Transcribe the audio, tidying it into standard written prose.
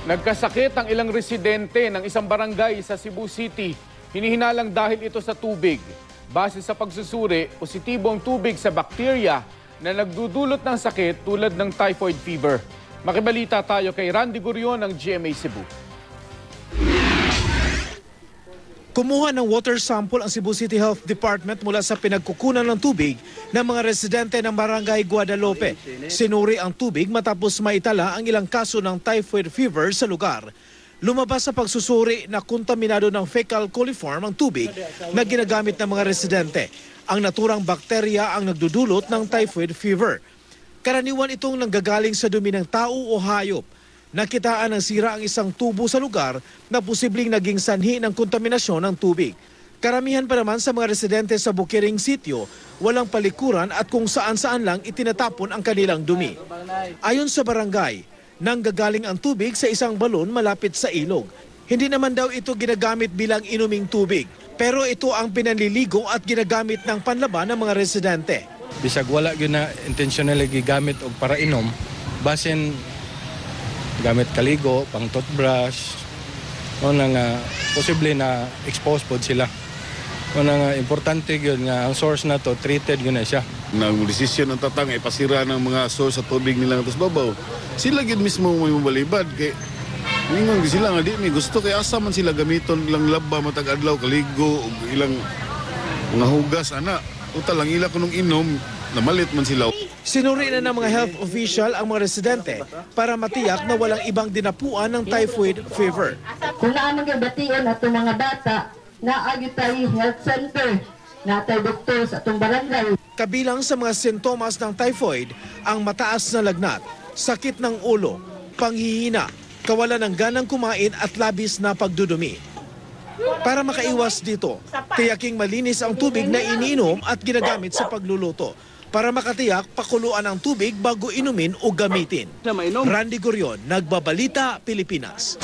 Nagkasakit ang ilang residente ng isang barangay sa Cebu City. Hinihinalang dahil ito sa tubig. Base sa pagsusuri, positibo ang tubig sa bakterya na nagdudulot ng sakit tulad ng typhoid fever. Makibalita tayo kay Randy Gurion ng GMA Cebu. Kumuha ng water sample ang Cebu City Health Department mula sa pinagkukunan ng tubig ng mga residente ng Barangay Guadalupe. Sinuri ang tubig matapos maitala ang ilang kaso ng typhoid fever sa lugar. Lumabas sa pagsusuri na kontaminado ng fecal coliform ang tubig na ginagamit ng mga residente. Ang naturang bakterya ang nagdudulot ng typhoid fever. Karaniwan itong nanggagaling sa dumi ng tao o hayop. Nakitaan ng sira ang isang tubo sa lugar na posibleng naging sanhi ng kontaminasyon ng tubig. Karamihan pa naman sa mga residente sa Bukiring Sitio, walang palikuran at kung saan-saan lang itinatapon ang kanilang dumi. Ayon sa barangay, nanggagaling ang tubig sa isang balon malapit sa ilog. Hindi naman daw ito ginagamit bilang inuming tubig, pero ito ang pinanliligo at ginagamit ng panlaban ng mga residente. Bisag wala gyud na intentionally gigamit og para inom, basin gamit kaligo, pang toothbrush, o na nga posible na exposed po sila. O na nga importante yun nga ang source na to, treated yun na siya. Nang-desisyon ang tatang ay pasira ng mga source sa tubig nilang atas babaw. Sila yun mismo may mabalibad. Kaya ningon sila nga di may gusto kaya asa man sila gamiton ilang laba matag adlaw kaligo o ilang mga hugas ana. Uta lang ila kunong inom namalit man sila. Sinuri na ng mga health official ang mga residente para matiyak na walang ibang dinapuan ng typhoid fever. Kung naamang gabation at mga bata na agitay health center na tayo doktor sa itong barangay. Kabilang sa mga sintomas ng typhoid ang mataas na lagnat, sakit ng ulo, panghihina, kawalan ng ganang kumain at labis na pagdudumi. Para makaiwas dito, tiyaking malinis ang tubig na iniinom at ginagamit sa pagluluto. Para makatiyak, pakuluan ang tubig bago inumin o gamitin. Randy Gurion, Nagbabalita, Pilipinas.